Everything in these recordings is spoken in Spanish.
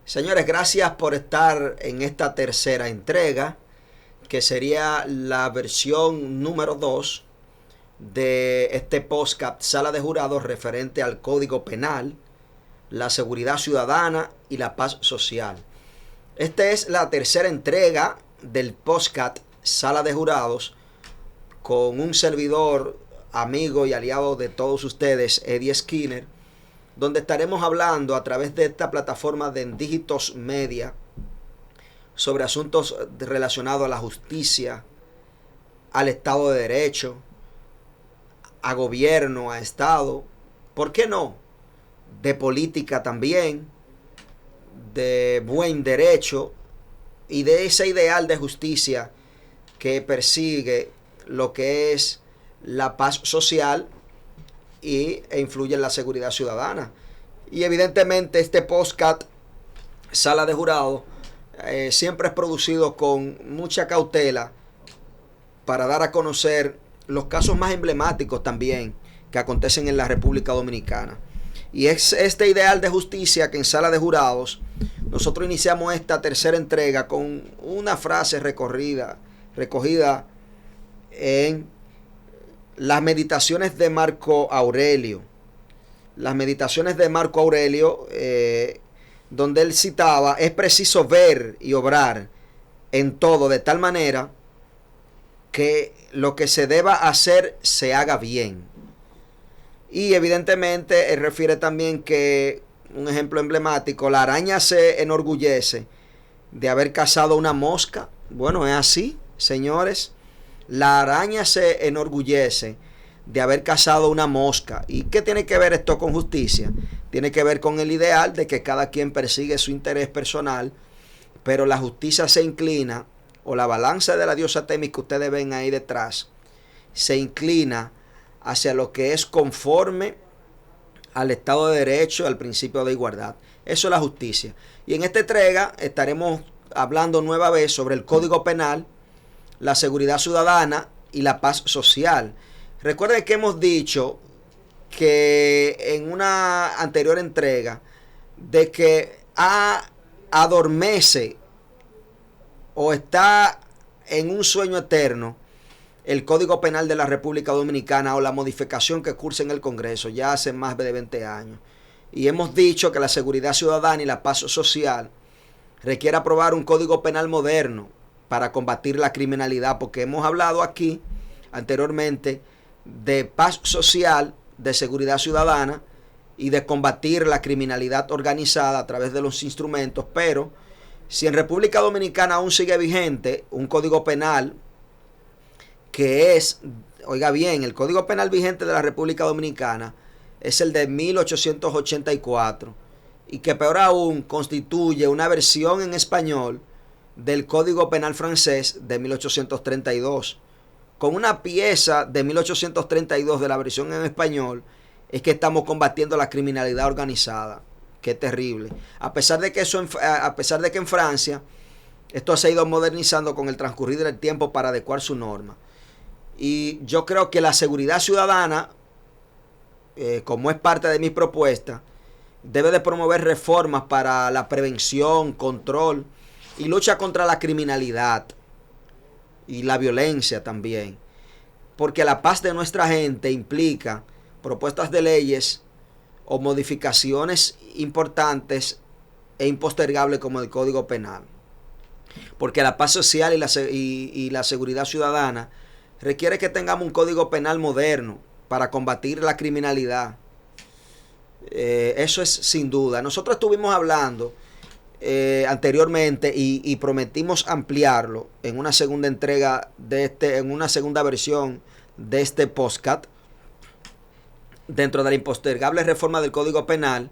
Señores, gracias por estar en esta tercera entrega, que sería la versión número 2 de este podcast Sala de Jurados referente al Código Penal, la seguridad ciudadana y la paz social. Esta es la tercera entrega del podcast Sala de Jurados con un servidor, amigo y aliado de todos ustedes, Eddie Skinner, donde estaremos hablando a través de esta plataforma de Dígitos Media sobre asuntos relacionados a la justicia, al Estado de Derecho, a gobierno, a Estado, ¿por qué no? De política también, de buen derecho y de ese ideal de justicia que persigue lo que es la paz social e influye en la seguridad ciudadana. Y evidentemente este podcast Sala de Jurado siempre es producido con mucha cautela para dar a conocer los casos más emblemáticos también que acontecen en la República Dominicana. Y es este ideal de justicia que en Sala de Jurados nosotros iniciamos esta tercera entrega con una frase recogida en las meditaciones de Marco Aurelio. Las meditaciones de Marco Aurelio, donde él citaba: es preciso ver y obrar en todo de tal manera que lo que se deba hacer se haga bien. Y evidentemente él refiere también que, un ejemplo emblemático, la araña se enorgullece de haber cazado una mosca. Bueno, es así, señores. La araña se enorgullece de haber cazado una mosca. ¿Y qué tiene que ver esto con justicia? Tiene que ver con el ideal de que cada quien persigue su interés personal, pero la justicia se inclina, o la balanza de la diosa Temis que ustedes ven ahí detrás, se inclina hacia lo que es conforme al Estado de Derecho, al principio de igualdad. Eso es la justicia. Y en esta entrega estaremos hablando nueva vez sobre el Código Penal, la seguridad ciudadana y la paz social. Recuerden que hemos dicho que en una anterior entrega de que adormece o está en un sueño eterno el Código Penal de la República Dominicana, o la modificación que cursa en el Congreso ya hace más de 20 años. Y hemos dicho que la seguridad ciudadana y la paz social requiere aprobar un Código Penal moderno para combatir la criminalidad, porque hemos hablado aquí anteriormente de paz social, de seguridad ciudadana y de combatir la criminalidad organizada a través de los instrumentos. Pero si en República Dominicana aún sigue vigente un Código Penal que es, oiga bien, el Código Penal vigente de la República Dominicana es el de 1884, y que peor aún constituye una versión en español del Código Penal francés de 1832. Con una pieza de 1832 de la versión en español es que estamos combatiendo la criminalidad organizada. Qué terrible. A pesar de que en Francia esto se ha ido modernizando con el transcurrir del tiempo para adecuar su norma. Y yo creo que la seguridad ciudadana, como es parte de mi propuesta, debe de promover reformas para la prevención, control y lucha contra la criminalidad y la violencia también. Porque la paz de nuestra gente implica propuestas de leyes o modificaciones importantes e impostergables como el Código Penal. Porque la paz social y la seguridad ciudadana requiere que tengamos un Código Penal moderno para combatir la criminalidad. Eso es sin duda. Nosotros estuvimos hablando anteriormente y prometimos ampliarlo en una segunda entrega en una segunda versión de este podcast, dentro de la impostergable reforma del Código Penal,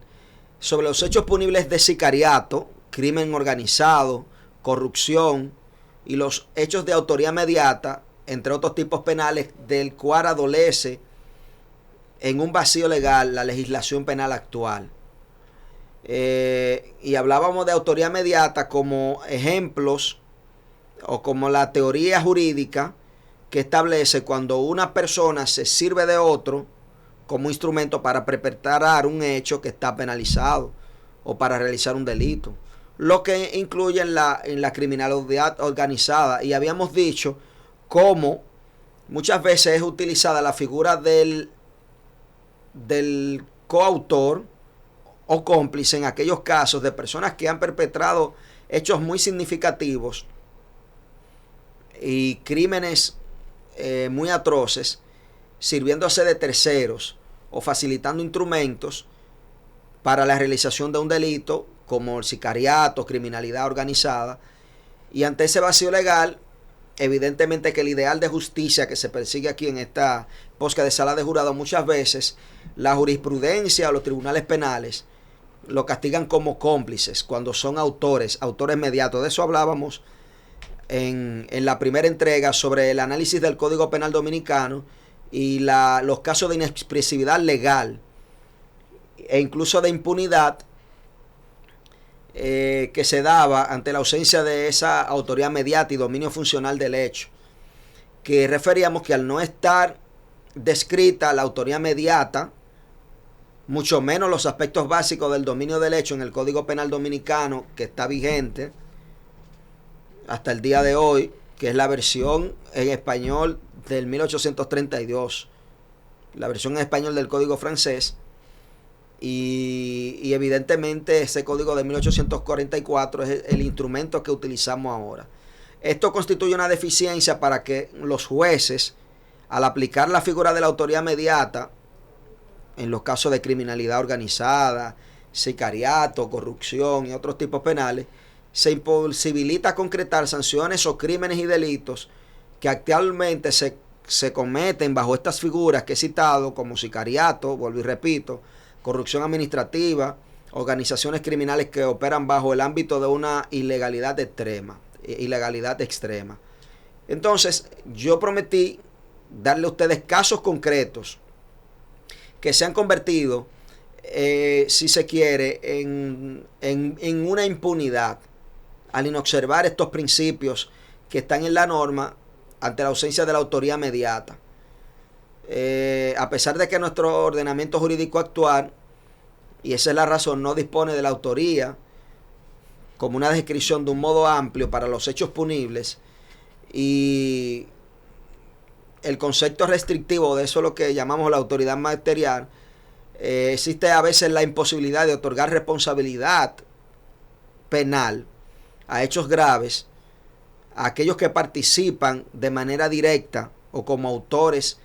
sobre los hechos punibles de sicariato, crimen organizado, corrupción y los hechos de autoría mediata, entre otros tipos penales, del cual adolece en un vacío legal la legislación penal actual. Y hablábamos de autoría mediata como ejemplos o como la teoría jurídica que establece cuando una persona se sirve de otro como instrumento para perpetrar un hecho que está penalizado o para realizar un delito. lo que incluye en la criminalidad organizada. Y habíamos dicho cómo muchas veces es utilizada la figura del coautor o cómplice en aquellos casos de personas que han perpetrado hechos muy significativos y crímenes muy atroces, sirviéndose de terceros o facilitando instrumentos para la realización de un delito como el sicariato, criminalidad organizada. Y ante ese vacío legal, evidentemente que el ideal de justicia que se persigue aquí en esta posca de sala de jurado, muchas veces la jurisprudencia o los tribunales penales lo castigan como cómplices cuando son autores mediatos. De eso hablábamos en la primera entrega sobre el análisis del Código Penal Dominicano y los casos de inexpresividad legal e incluso de impunidad que se daba ante la ausencia de esa autoridad mediata y dominio funcional del hecho, que referíamos que al no estar descrita la autoría mediata, mucho menos los aspectos básicos del dominio del hecho en el Código Penal Dominicano, que está vigente hasta el día de hoy, que es la versión en español del 1832, la versión en español del Código francés, y evidentemente ese Código de 1844 es el instrumento que utilizamos ahora. Esto constituye una deficiencia para que los jueces, al aplicar la figura de la autoridad mediata en los casos de criminalidad organizada, sicariato, corrupción y otros tipos penales, se imposibilita concretar sanciones o crímenes y delitos que actualmente se cometen bajo estas figuras que he citado, como sicariato, vuelvo y repito, corrupción administrativa, organizaciones criminales que operan bajo el ámbito de una ilegalidad extrema. Entonces, yo prometí darle a ustedes casos concretos que se han convertido, si se quiere, en una impunidad al inobservar estos principios que están en la norma ante la ausencia de la autoría mediata. A pesar de que nuestro ordenamiento jurídico actual, y esa es la razón, no dispone de la autoría como una descripción de un modo amplio para los hechos punibles, y el concepto restrictivo de eso, lo que llamamos la autoridad material, existe a veces la imposibilidad de otorgar responsabilidad penal a hechos graves a aquellos que participan de manera directa o como autores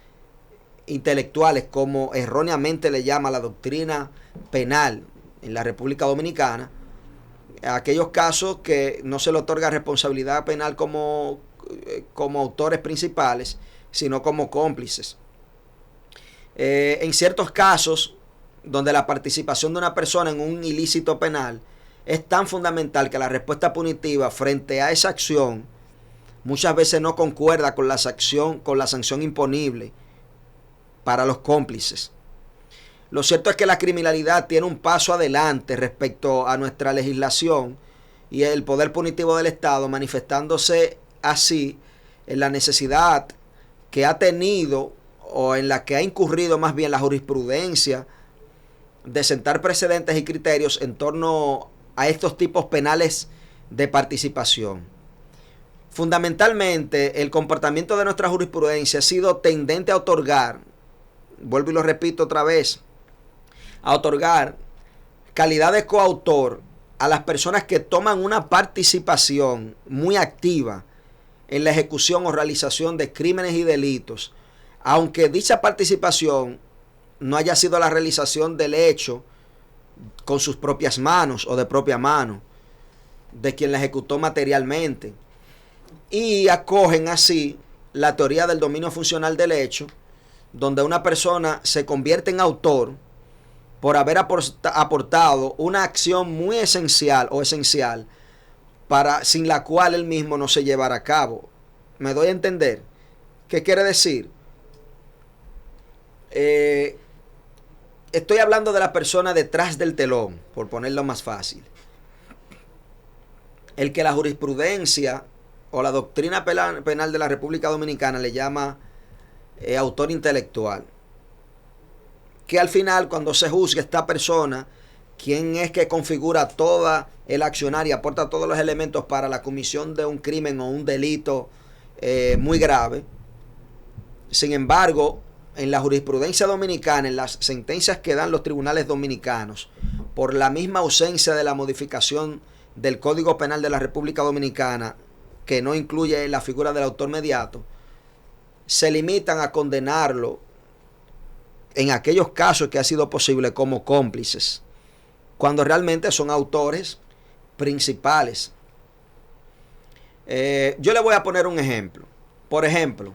intelectuales, como erróneamente le llama la doctrina penal en la República Dominicana, a aquellos casos que no se le otorga responsabilidad penal como autores principales, sino como cómplices. En ciertos casos donde la participación de una persona en un ilícito penal es tan fundamental que la respuesta punitiva frente a esa acción muchas veces no concuerda con la sanción imponible para los cómplices. Lo cierto es que la criminalidad tiene un paso adelante respecto a nuestra legislación y el poder punitivo del Estado, manifestándose así en la necesidad que ha tenido, o en la que ha incurrido más bien la jurisprudencia, de sentar precedentes y criterios en torno a estos tipos penales de participación. Fundamentalmente, el comportamiento de nuestra jurisprudencia ha sido tendente a otorgar, vuelvo y lo repito otra vez, a otorgar calidad de coautor a las personas que toman una participación muy activa en la ejecución o realización de crímenes y delitos, aunque dicha participación no haya sido la realización del hecho con sus propias manos o de propia mano de quien la ejecutó materialmente, y acogen así la teoría del dominio funcional del hecho, donde una persona se convierte en autor por haber aportado una acción muy esencial sin la cual él mismo no se llevará a cabo. ¿Me doy a entender? ¿Qué quiere decir? Estoy hablando de la persona detrás del telón, por ponerlo más fácil. El que la jurisprudencia o la doctrina penal de la República Dominicana le llama autor intelectual. Que al final, cuando se juzga, esta persona quién es que configura toda el accionar y aporta todos los elementos para la comisión de un crimen o un delito muy grave. Sin embargo, en la jurisprudencia dominicana, en las sentencias que dan los tribunales dominicanos, por la misma ausencia de la modificación del Código Penal de la República Dominicana, que no incluye la figura del autor mediato, se limitan a condenarlo en aquellos casos que ha sido posible como cómplices, cuando realmente son autores principales. Yo le voy a poner un ejemplo. Por ejemplo,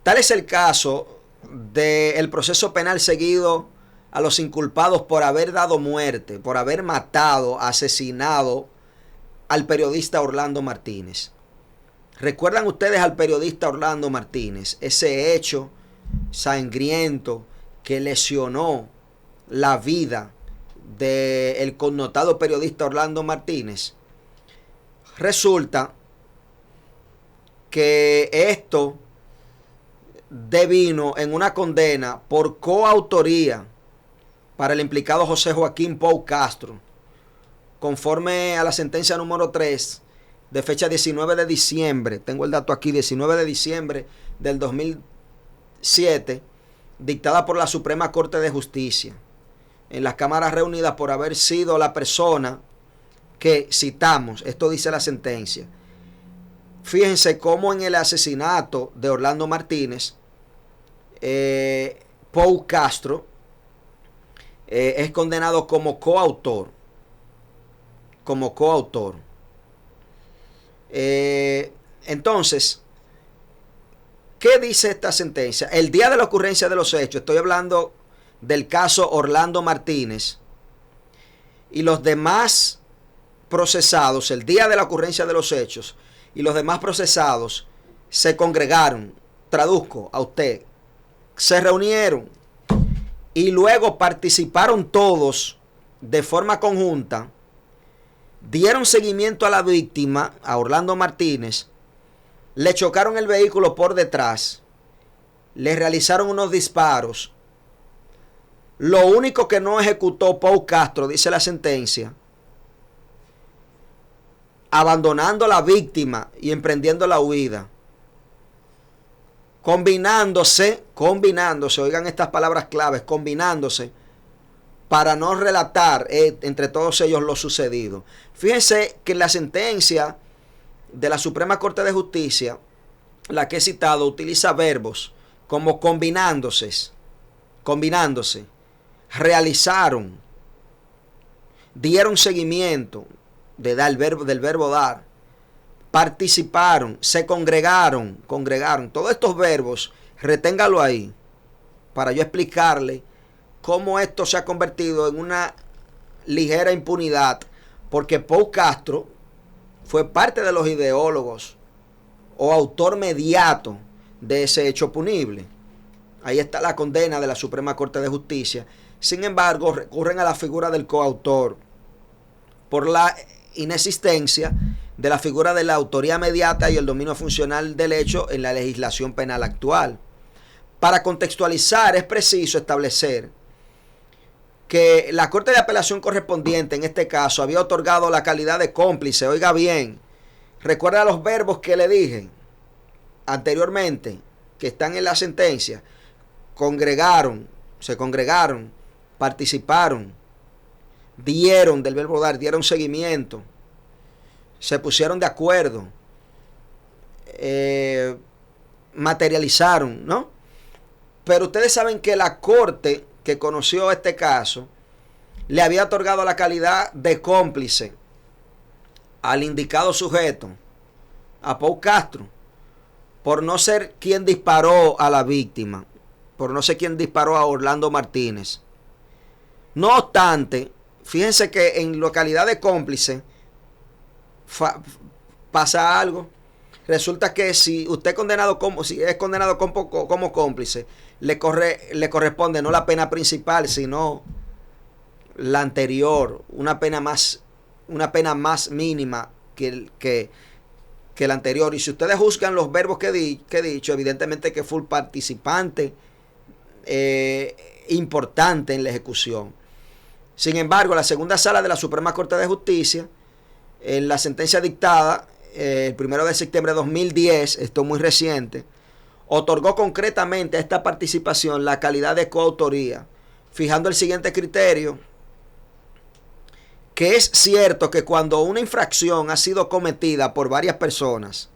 tal es el caso del proceso penal seguido a los inculpados por haber dado muerte, por haber matado, asesinado al periodista Orlando Martínez. ¿Recuerdan ustedes al periodista Orlando Martínez? Ese hecho sangriento que lesionó la vida del connotado periodista Orlando Martínez. Resulta que esto devino en una condena por coautoría para el implicado José Joaquín Pou Castro, conforme a la sentencia número 3 de fecha 19 de diciembre, tengo el dato aquí, 19 de diciembre del 2007, dictada por la Suprema Corte de Justicia en las cámaras reunidas por haber sido la persona que citamos. Esto dice la sentencia. Fíjense cómo en el asesinato de Orlando Martínez, Pou Castro es condenado como coautor. Entonces, ¿qué dice esta sentencia? El día de la ocurrencia de los hechos, estoy hablando del caso Orlando Martínez, y los demás procesados, el día de la ocurrencia de los hechos, y los demás procesados se congregaron, traduzco a usted, se reunieron y luego participaron todos de forma conjunta, dieron seguimiento a la víctima, a Orlando Martínez, le chocaron el vehículo por detrás, le realizaron unos disparos. Lo único que no ejecutó Pou Castro, dice la sentencia, abandonando a la víctima y emprendiendo la huida, combinándose, oigan estas palabras claves, combinándose para no relatar entre todos ellos lo sucedido. Fíjense que la sentencia de la Suprema Corte de Justicia, la que he citado, utiliza verbos como combinándose, realizaron, dieron seguimiento, del verbo dar, participaron, se congregaron. Todos estos verbos, reténgalo ahí, para yo explicarle cómo esto se ha convertido en una ligera impunidad, porque Pou Castro fue parte de los ideólogos o autor mediato de ese hecho punible. Ahí está la condena de la Suprema Corte de Justicia. Sin embargo, recurren a la figura del coautor por la inexistencia de la figura de la autoría mediata y el dominio funcional del hecho en la legislación penal actual. Para contextualizar, es preciso establecer que la Corte de Apelación correspondiente en este caso había otorgado la calidad de cómplice. Oiga bien, recuerda los verbos que le dije anteriormente, que están en la sentencia. Se congregaron, participaron, dieron, del verbo dar, dieron seguimiento, se pusieron de acuerdo, materializaron, ¿no? Pero ustedes saben que la Corte que conoció este caso le había otorgado la calidad de cómplice al indicado sujeto, a Pou Castro, por no ser quien disparó a la víctima, por no ser quien disparó a Orlando Martínez. No obstante, fíjense que en localidad de cómplice pasa algo. Resulta que si usted es condenado como cómplice, le corresponde no la pena principal, sino la anterior, una pena más mínima que la anterior. Y si ustedes juzgan los verbos que he dicho, evidentemente que fue un participante importante en la ejecución. Sin embargo, la segunda sala de la Suprema Corte de Justicia, en la sentencia dictada el 1 de septiembre de 2010, esto es muy reciente, otorgó concretamente a esta participación la calidad de coautoría, fijando el siguiente criterio: que es cierto que cuando una infracción ha sido cometida por varias personas,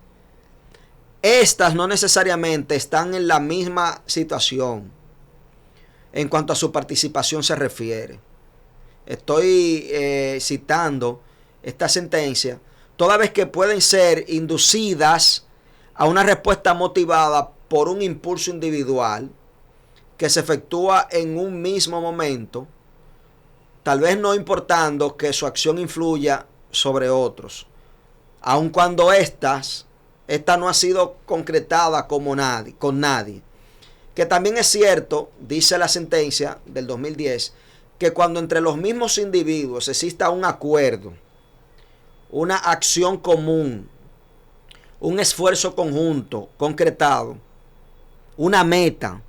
estas no necesariamente están en la misma situación en cuanto a su participación se refiere. Estoy citando esta sentencia, toda vez que pueden ser inducidas a una respuesta motivada por un impulso individual que se efectúa en un mismo momento, tal vez no importando que su acción influya sobre otros, aun cuando esta no ha sido concretada con nadie. Que también es cierto, dice la sentencia del 2010, que cuando entre los mismos individuos exista un acuerdo, una acción común, un esfuerzo conjunto, concretado, una meta,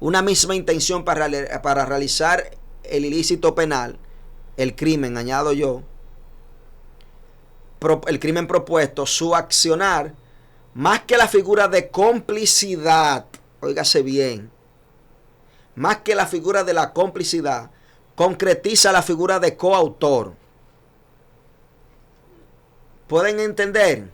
una misma intención para realizar el ilícito penal, el crimen, añado yo, el crimen propuesto, su accionar, más que la figura de complicidad, óigase bien, más que la figura de la complicidad, concretiza la figura de coautor. ¿Pueden entender?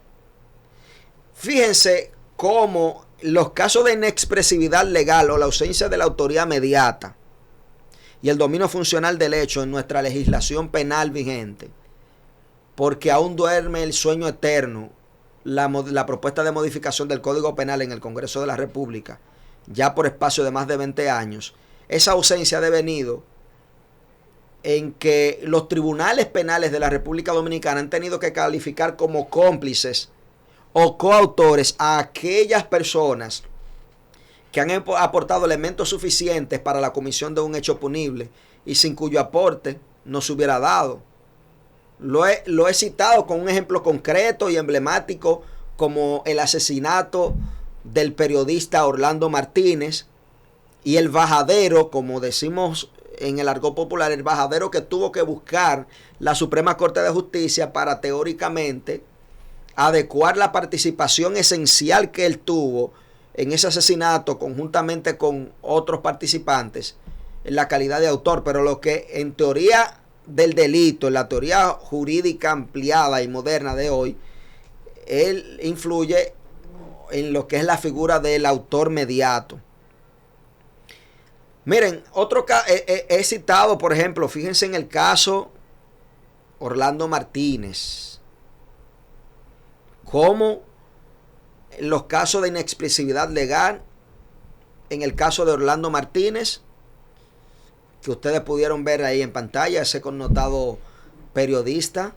Fíjense cómo los casos de inexpresividad legal o la ausencia de la autoría mediata y el dominio funcional del hecho en nuestra legislación penal vigente, porque aún duerme el sueño eterno la propuesta de modificación del Código Penal en el Congreso de la República, ya por espacio de más de 20 años, esa ausencia ha devenido en que los tribunales penales de la República Dominicana han tenido que calificar como cómplices o coautores a aquellas personas que han aportado elementos suficientes para la comisión de un hecho punible y sin cuyo aporte no se hubiera dado. Lo he citado con un ejemplo concreto y emblemático, como el asesinato del periodista Orlando Martínez y el bajadero, como decimos en el argot popular, el bajadero que tuvo que buscar la Suprema Corte de Justicia para teóricamente adecuar la participación esencial que él tuvo en ese asesinato conjuntamente con otros participantes en la calidad de autor. Pero lo que en teoría del delito, en la teoría jurídica ampliada y moderna de hoy, él influye en lo que es la figura del autor mediato. Miren, he citado, por ejemplo, fíjense en el caso Orlando Martínez, cómo los casos de inexpresividad legal, en el caso de Orlando Martínez, que ustedes pudieron ver ahí en pantalla, ese connotado periodista,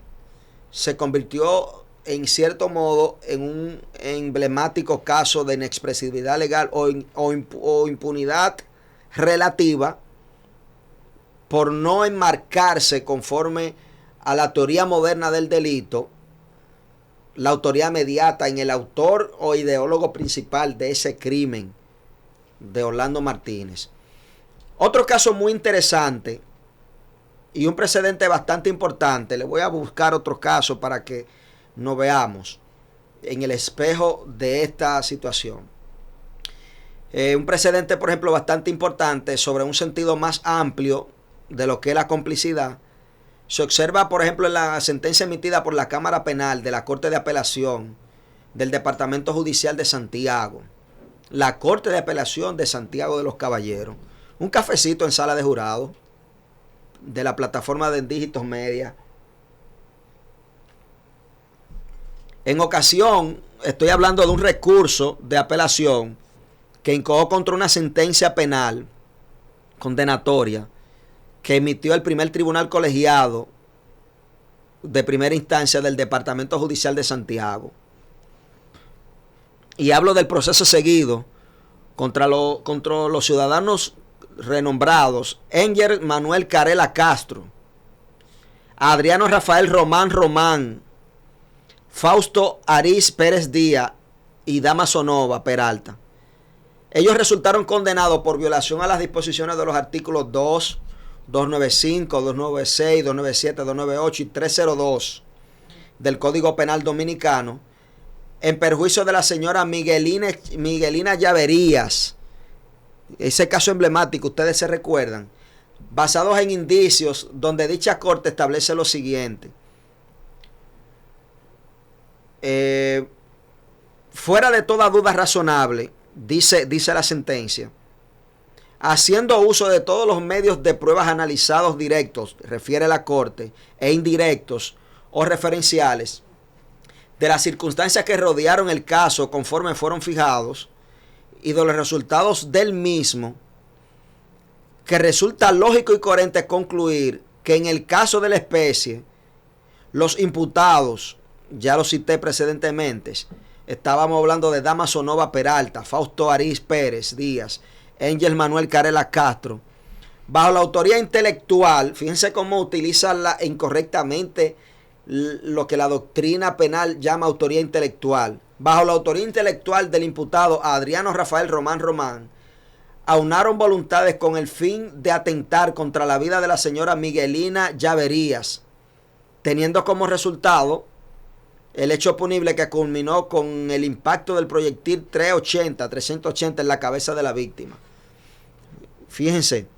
se convirtió en cierto modo en un emblemático caso de inexpresividad legal o impunidad relativa por no enmarcarse conforme a la teoría moderna del delito, la autoría mediata en el autor o ideólogo principal de ese crimen de Orlando Martínez. Otro caso muy interesante y un precedente bastante importante, le voy a buscar otro caso para que nos veamos en el espejo de esta situación. Un precedente, por ejemplo, bastante importante sobre un sentido más amplio de lo que es la complicidad, se observa, por ejemplo, en la sentencia emitida por la Cámara Penal de la Corte de Apelación del Departamento Judicial de Santiago, la Corte de Apelación de Santiago de los Caballeros. Un cafecito en sala de jurado de la plataforma de Dígitos Media. En ocasión, estoy hablando de un recurso de apelación que incoó contra una sentencia penal condenatoria que emitió el primer tribunal colegiado de primera instancia del Departamento Judicial de Santiago. Y hablo del proceso seguido contra los ciudadanos renombrados Enger Manuel Carela Castro, Adriano Rafael Román, Fausto Ariz Pérez Díaz y Damaso Nova Peralta. Ellos resultaron condenados por violación a las disposiciones de los artículos 2, 295, 296, 297, 298 y 302 del Código Penal Dominicano, en perjuicio de la señora Miguelina Llaverías. Ese caso emblemático, ustedes se recuerdan, basados en indicios donde dicha corte establece lo siguiente. Fuera de toda duda razonable, dice la sentencia, haciendo uso de todos los medios de pruebas analizados directos, refiere la Corte, e indirectos o referenciales, de las circunstancias que rodearon el caso conforme fueron fijados y de los resultados del mismo, que resulta lógico y coherente concluir que en el caso de la especie, los imputados, ya lo cité precedentemente, estábamos hablando de Dámaso Nova Peralta, Fausto Ariz Pérez Díaz, Ángel Manuel Carela Castro, bajo la autoría intelectual, fíjense cómo utiliza incorrectamente lo que la doctrina penal llama autoría intelectual, bajo la autoría intelectual del imputado Adriano Rafael Román, aunaron voluntades con el fin de atentar contra la vida de la señora Miguelina Llaverías, teniendo como resultado el hecho punible que culminó con el impacto del proyectil 380 en la cabeza de la víctima. Fíjense,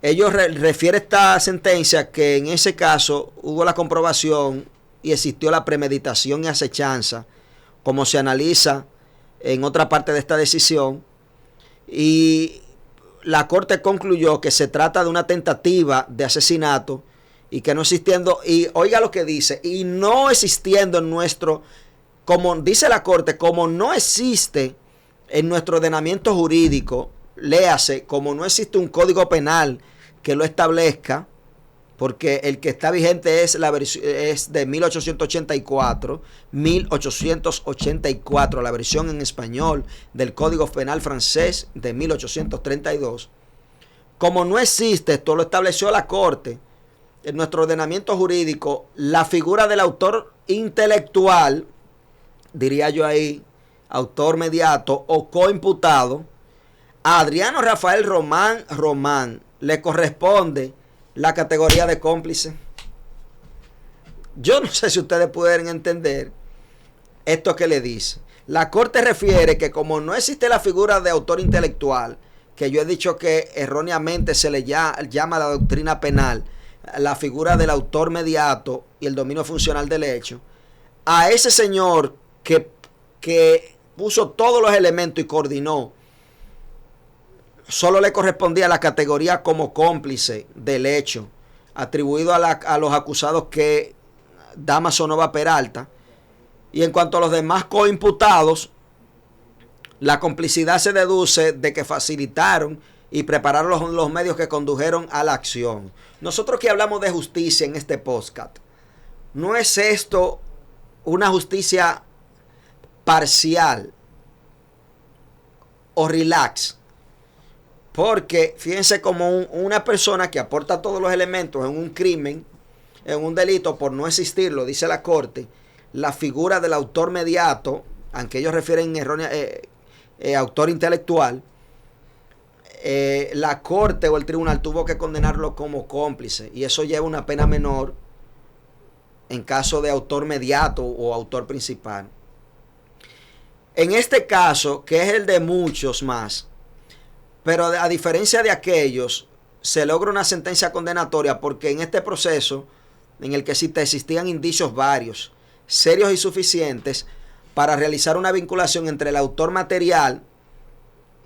ellos refiere esta sentencia que en ese caso hubo la comprobación y existió la premeditación y acechanza, como se analiza en otra parte de esta decisión, y la Corte concluyó que se trata de una tentativa de asesinato y que no existiendo, y oiga lo que dice, y no existiendo en nuestro, como dice la Corte, como no existe en nuestro ordenamiento jurídico, léase, como no existe un código penal que lo establezca, porque el que está vigente es de 1884, la versión en español del Código Penal francés de 1832. Como no existe, esto lo estableció la Corte, en nuestro ordenamiento jurídico, la figura del autor intelectual, diría yo ahí, autor mediato o coimputado, a Adriano Rafael Román le corresponde la categoría de cómplice. Yo no sé si ustedes pueden entender esto que le dice. La Corte refiere que como no existe la figura de autor intelectual, que yo he dicho que erróneamente se le llama la doctrina penal, la figura del autor mediato y el dominio funcional del hecho, a ese señor que puso todos los elementos y coordinó, solo le correspondía la categoría como cómplice del hecho, atribuido a los acusados que Dámaso Nova Peralta. Y en cuanto a los demás coimputados, la complicidad se deduce de que facilitaron y prepararon los medios que condujeron a la acción. Nosotros que hablamos de justicia en este podcast, ¿no es esto una justicia parcial o relax? Porque fíjense como una persona que aporta todos los elementos en un crimen, en un delito, por no existirlo, dice la Corte, la figura del autor mediato, aunque ellos refieren autor intelectual, la Corte o el tribunal tuvo que condenarlo como cómplice, y eso lleva una pena menor en caso de autor mediato o autor principal. En este caso, que es el de muchos más, pero a diferencia de aquellos, se logra una sentencia condenatoria porque en este proceso, en el que existían indicios varios, serios y suficientes para realizar una vinculación entre el autor material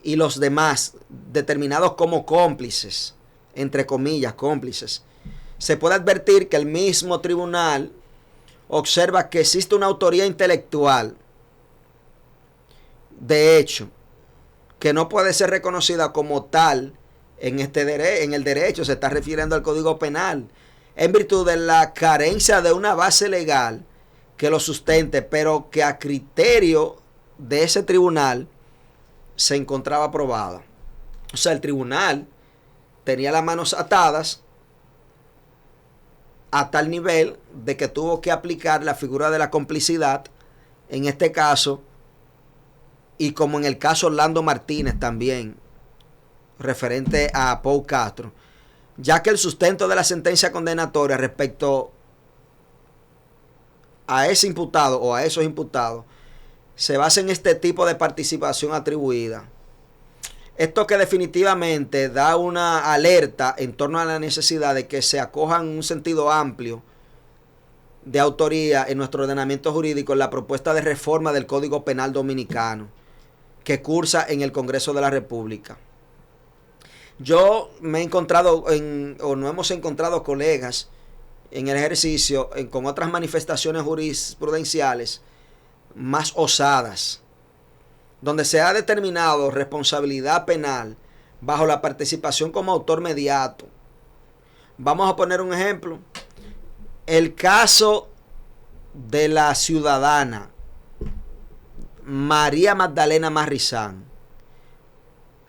y los demás, determinados como cómplices, entre comillas, cómplices, se puede advertir que el mismo tribunal observa que existe una autoría intelectual, de hecho, que no puede ser reconocida como tal en el derecho, se está refiriendo al Código Penal, en virtud de la carencia de una base legal que lo sustente, pero que a criterio de ese tribunal se encontraba probada. O sea, el tribunal tenía las manos atadas a tal nivel de que tuvo que aplicar la figura de la complicidad, en este caso, y como en el caso Orlando Martínez también, referente a Pau Castro, ya que el sustento de la sentencia condenatoria respecto a ese imputado o a esos imputados se basa en este tipo de participación atribuida. Esto que definitivamente da una alerta en torno a la necesidad de que se acojan un sentido amplio de autoría en nuestro ordenamiento jurídico en la propuesta de reforma del Código Penal Dominicano que cursa en el Congreso de la República. Yo me he encontrado, o no hemos encontrado colegas en el ejercicio con otras manifestaciones jurisprudenciales más osadas, donde se ha determinado responsabilidad penal bajo la participación como autor mediato. Vamos a poner un ejemplo. El caso de la ciudadana María Magdalena Marrizán.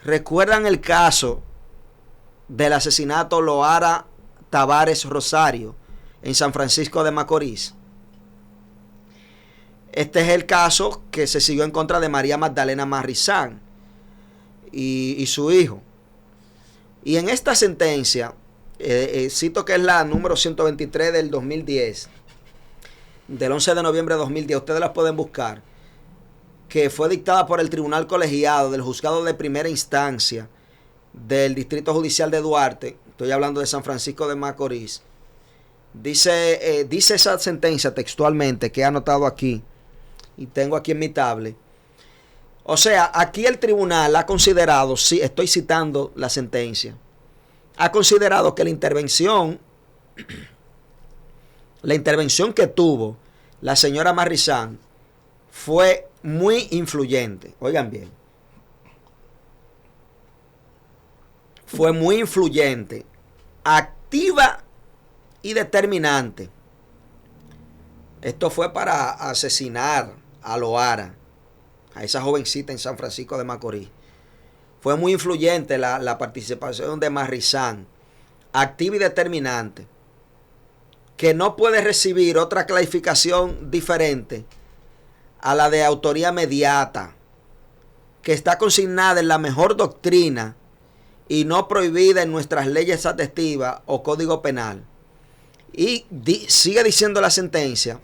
¿Recuerdan el caso del asesinato Loara Tavares Rosario en San Francisco de Macorís? Este es el caso que se siguió en contra de María Magdalena Marrizán y su hijo. Y en esta sentencia, cito que es la número 123 del 2010, del 11 de noviembre de 2010, ustedes la pueden buscar, que fue dictada por el Tribunal Colegiado del Juzgado de Primera Instancia del Distrito Judicial de Duarte, estoy hablando de San Francisco de Macorís. Dice esa sentencia textualmente que he anotado aquí y tengo aquí en mi tablet. O sea, aquí el tribunal ha considerado, sí, estoy citando la sentencia, ha considerado que la intervención que tuvo la señora Marrizán fue muy influyente. Oigan bien. Fue muy influyente, activa y determinante. Esto fue para asesinar a Loara, a esa jovencita en San Francisco de Macorís. Fue muy influyente la participación de Marrizán, activa y determinante, que no puede recibir otra clasificación diferente a la de autoría mediata, que está consignada en la mejor doctrina y no prohibida en nuestras leyes atestivas o código penal. Y sigue diciendo la sentencia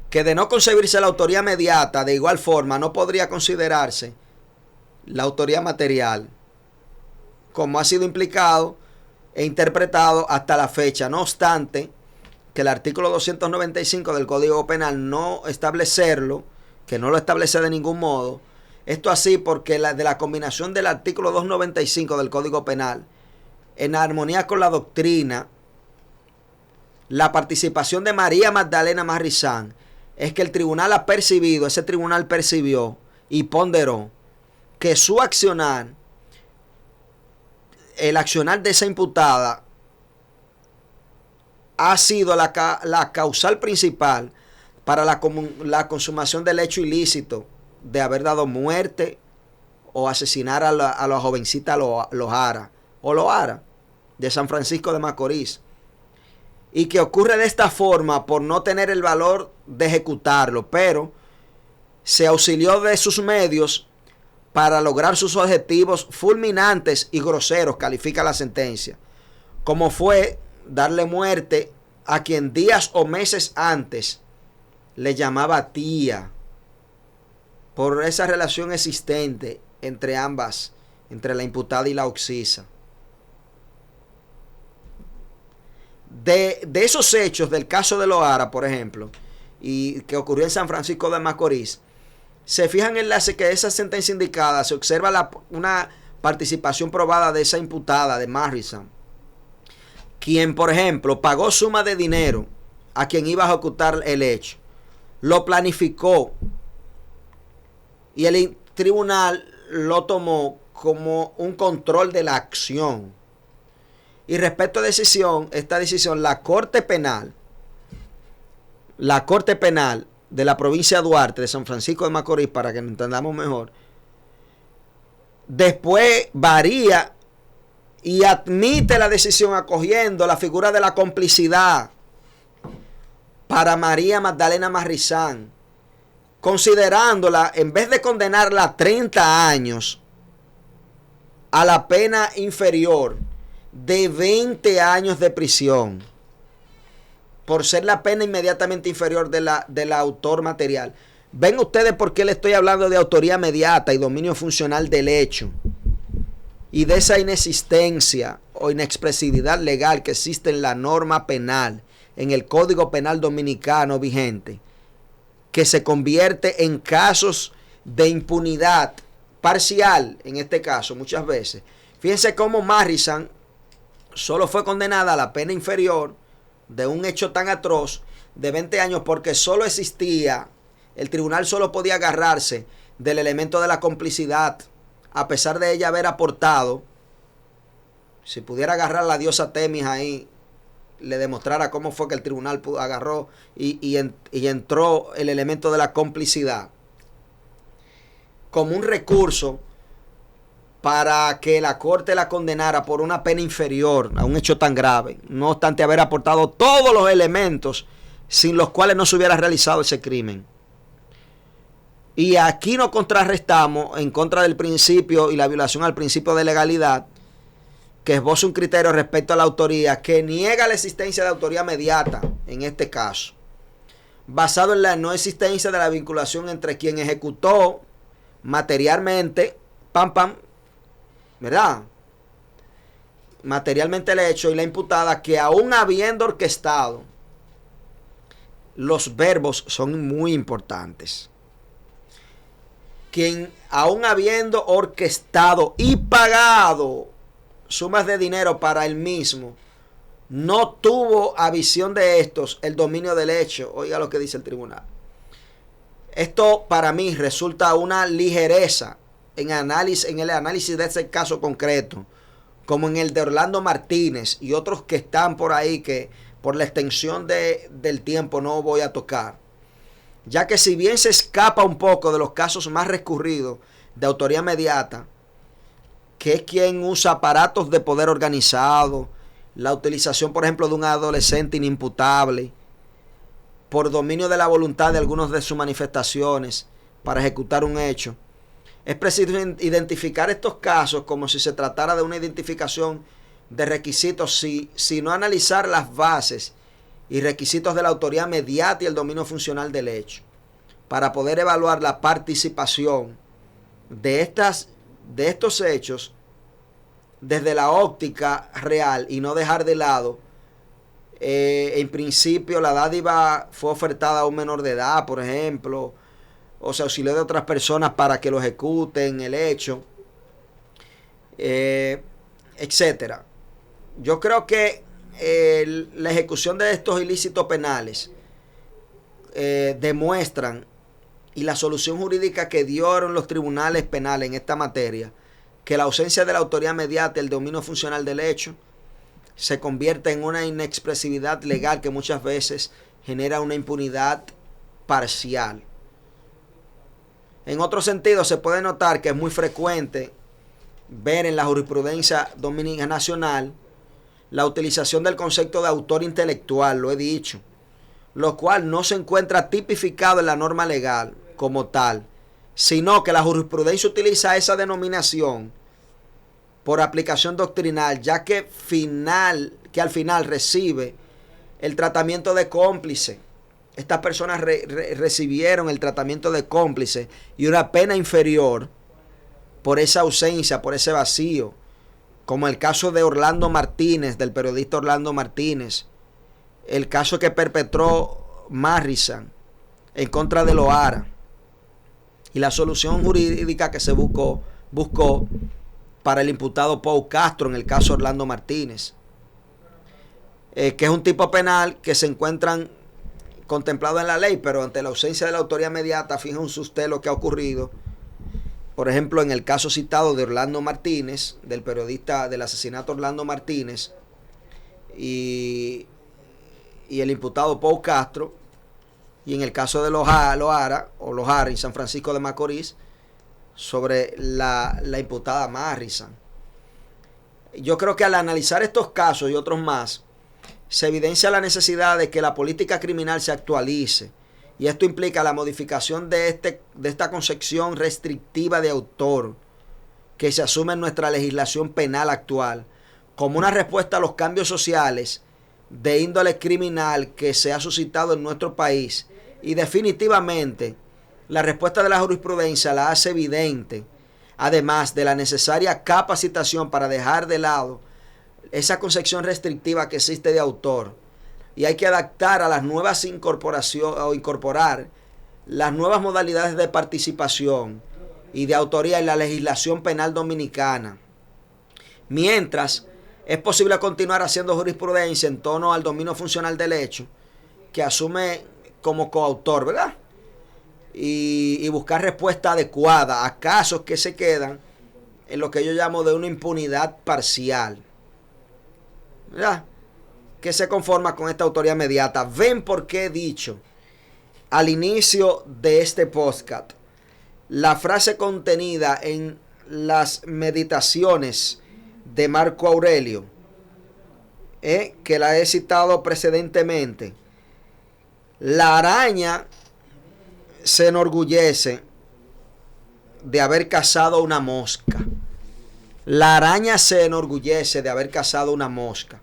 que de no concebirse la autoría mediata, de igual forma no podría considerarse la autoría material, como ha sido implicado e interpretado hasta la fecha. No obstante, que el artículo 295 del Código Penal no establecerlo, que no lo establece de ningún modo. Esto así porque de la combinación del artículo 295 del Código Penal, en armonía con la doctrina, la participación de María Magdalena Marrizán, es que el tribunal ha percibido, ese tribunal percibió y ponderó que su accionar, el accionar de esa imputada, ha sido la causal principal para la consumación del hecho ilícito de haber dado muerte o asesinar a la jovencita Loara de San Francisco de Macorís, y que ocurre de esta forma por no tener el valor de ejecutarlo, pero se auxilió de sus medios para lograr sus objetivos fulminantes y groseros, califica la sentencia, como fue darle muerte a quien días o meses antes le llamaba tía, por esa relación existente entre ambas, entre la imputada y la occisa. De esos hechos del caso de Loara, por ejemplo, y que ocurrió en San Francisco de Macorís, se fijan en que esa sentencia indicada se observa una participación probada de esa imputada, de Marrizán, quien, por ejemplo, pagó suma de dinero a quien iba a ejecutar el hecho, lo planificó, y el tribunal lo tomó como un control de la acción. Y respecto a esta decisión, la Corte Penal de la provincia de Duarte, de San Francisco de Macorís, para que nos entendamos mejor, después varía y admite la decisión acogiendo la figura de la complicidad para María Magdalena Marrizán, considerándola, en vez de condenarla a 30 años, a la pena inferior, de 20 años de prisión por ser la pena inmediatamente inferior del autor material. Ven ustedes por qué le estoy hablando de autoría mediata y dominio funcional del hecho y de esa inexistencia o inexpresividad legal que existe en la norma penal, en el Código Penal Dominicano vigente, que se convierte en casos de impunidad parcial, en este caso, muchas veces. Fíjense cómo Marrisan solo fue condenada a la pena inferior de un hecho tan atroz de 20 años porque solo existía, el tribunal solo podía agarrarse del elemento de la complicidad, a pesar de ella haber aportado. Si pudiera agarrar a la diosa Temis ahí, le demostrara cómo fue que el tribunal agarró y entró el elemento de la complicidad como un recurso para que la corte la condenara por una pena inferior a un hecho tan grave, no obstante haber aportado todos los elementos sin los cuales no se hubiera realizado ese crimen. Y aquí nos contrarrestamos en contra del principio y la violación al principio de legalidad, que esboza un criterio respecto a la autoría que niega la existencia de autoría mediata en este caso, basado en la no existencia de la vinculación entre quien ejecutó materialmente, ¿verdad? Materialmente el hecho y la imputada, que aún habiendo orquestado, los verbos son muy importantes. Quien aún habiendo orquestado y pagado sumas de dinero para él mismo, no tuvo a visión de estos el dominio del hecho. Oiga lo que dice el tribunal. Esto para mí resulta una ligereza en el análisis de ese caso concreto, como en el de Orlando Martínez y otros que están por ahí que por la extensión del tiempo no voy a tocar. Ya que si bien se escapa un poco de los casos más recurridos de autoría mediata, que es quien usa aparatos de poder organizado, la utilización, por ejemplo, de un adolescente inimputable, por dominio de la voluntad de algunos de sus manifestaciones para ejecutar un hecho. Es preciso identificar estos casos como si se tratara de una identificación de requisitos, sino analizar las bases y requisitos de la autoría mediata y el dominio funcional del hecho, para poder evaluar la participación de estos hechos desde la óptica real y no dejar de lado, en principio, la dádiva fue ofertada a un menor de edad, por ejemplo, o se auxilió de otras personas para que lo ejecuten el hecho, etcétera. Yo creo que la ejecución de estos ilícitos penales demuestran, y la solución jurídica que dieron los tribunales penales en esta materia, que la ausencia de la autoría mediata y el dominio funcional del hecho se convierte en una inexpresividad legal que muchas veces genera una impunidad parcial. En otro sentido, se puede notar que es muy frecuente ver en la jurisprudencia dominicana nacional la utilización del concepto de autor intelectual, lo he dicho, lo cual no se encuentra tipificado en la norma legal como tal, sino que la jurisprudencia utiliza esa denominación por aplicación doctrinal, ya que al final recibe el tratamiento de cómplice. Estas personas recibieron el tratamiento de cómplice y una pena inferior por esa ausencia, por ese vacío, como el caso de Orlando Martínez, del periodista Orlando Martínez, el caso que perpetró Marrisan en contra de Loara, y la solución jurídica que se buscó para el imputado Pau Castro en el caso Orlando Martínez, que es un tipo penal que se encuentran contemplado en la ley, pero ante la ausencia de la autoría mediata, fíjense usted lo que ha ocurrido, por ejemplo, en el caso citado de Orlando Martínez, del periodista del asesinato Orlando Martínez, y el imputado Pau Castro, y en el caso de Loara en San Francisco de Macorís, sobre la imputada Marrisan. Yo creo que al analizar estos casos y otros más, se evidencia la necesidad de que la política criminal se actualice, y esto implica la modificación de esta concepción restrictiva de autor que se asume en nuestra legislación penal actual, como una respuesta a los cambios sociales de índole criminal que se ha suscitado en nuestro país. Y definitivamente la respuesta de la jurisprudencia la hace evidente, además de la necesaria capacitación para dejar de lado esa concepción restrictiva que existe de autor. Y hay que adaptar a las nuevas incorporaciones o incorporar las nuevas modalidades de participación y de autoría en la legislación penal dominicana. Mientras es posible continuar haciendo jurisprudencia en torno al dominio funcional del hecho, que asume como coautor, ¿verdad? Y buscar respuesta adecuada a casos que se quedan en lo que yo llamo de una impunidad parcial, ¿verdad? Que se conforma con esta autoría inmediata. Ven por qué he dicho al inicio de este podcast la frase contenida en las meditaciones de Marco Aurelio, que la he citado precedentemente. La araña se enorgullece de haber cazado una mosca. La araña se enorgullece de haber cazado una mosca.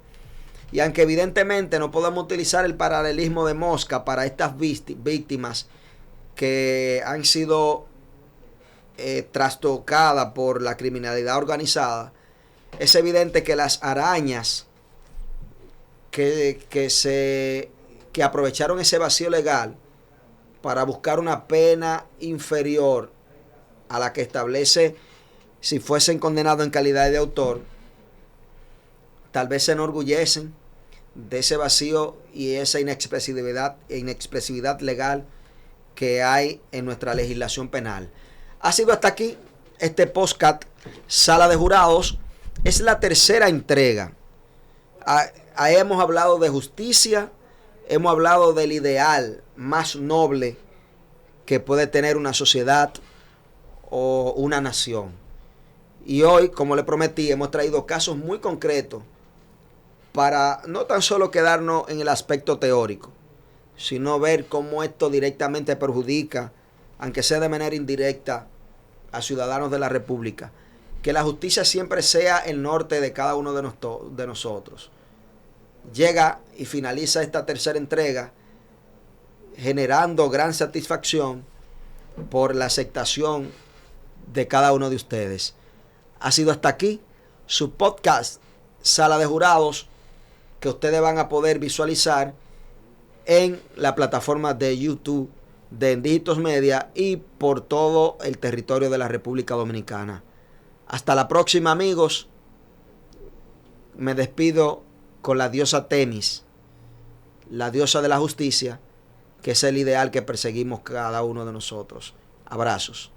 Y aunque evidentemente no podemos utilizar el paralelismo de mosca para estas víctimas que han sido trastocadas por la criminalidad organizada, es evidente que las arañas que aprovecharon ese vacío legal para buscar una pena inferior a la que establece si fuesen condenados en calidad de autor, tal vez se enorgullecen de ese vacío y esa inexpresividad legal que hay en nuestra legislación penal. Ha sido hasta aquí este podcast Sala de Jurados. Es la tercera entrega. Hemos hablado de justicia, hemos hablado del ideal más noble que puede tener una sociedad o una nación. Y hoy, como le prometí, hemos traído casos muy concretos para no tan solo quedarnos en el aspecto teórico, sino ver cómo esto directamente perjudica, aunque sea de manera indirecta, a ciudadanos de la República. Que la justicia siempre sea el norte de cada uno de nosotros. Llega y finaliza esta tercera entrega generando gran satisfacción por la aceptación de cada uno de ustedes. Ha sido hasta aquí su podcast Sala de Jurados, que ustedes van a poder visualizar en la plataforma de YouTube de Dígitos Media y por todo el territorio de la República Dominicana. Hasta la próxima, amigos. Me despido con la diosa Temis, la diosa de la justicia, que es el ideal que perseguimos cada uno de nosotros. Abrazos.